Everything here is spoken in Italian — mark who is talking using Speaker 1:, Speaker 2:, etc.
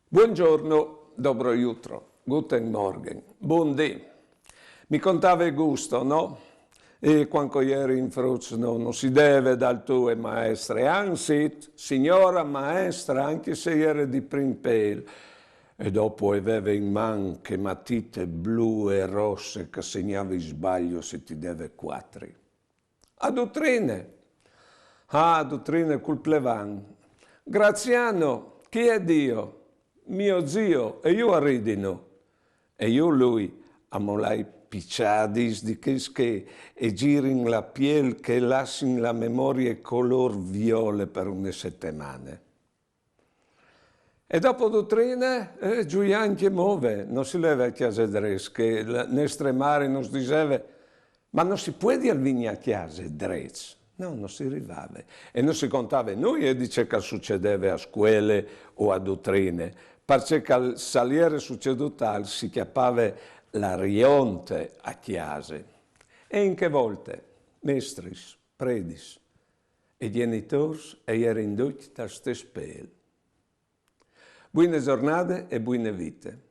Speaker 1: Buongiorno, dobro jutro, guten Morgen, buon dì. Mi contava gusto, no? E quando ieri in fruzzano non si deve dal tue maestre, anzi, signora maestra, anche se ieri di primpel. E dopo aveva in man che matite blu e rosse che segnavi sbaglio se ti deve quattri. A dottrine. Ah, dottrine culplevan. Graziano, chi è Dio? Mio zio, e io arridino. E io lui, amolai picciadis di che e girin la piel che lassin la memoria color viole per une settimane. E dopo dottrine, Giulian che muove, non si leva a chiase dres, che nestremare non si diceva, ma non si può dire vigna a chiase dres. No, non si arrivava. E non si contava noi e dice che succedeva a scuole o a dottrine, perché al saliere succeduto si chiappava la rionte a chiase. E in che volte, mestris, predis e genitori erano indotti da ste spel. Buone giornate e buone vite.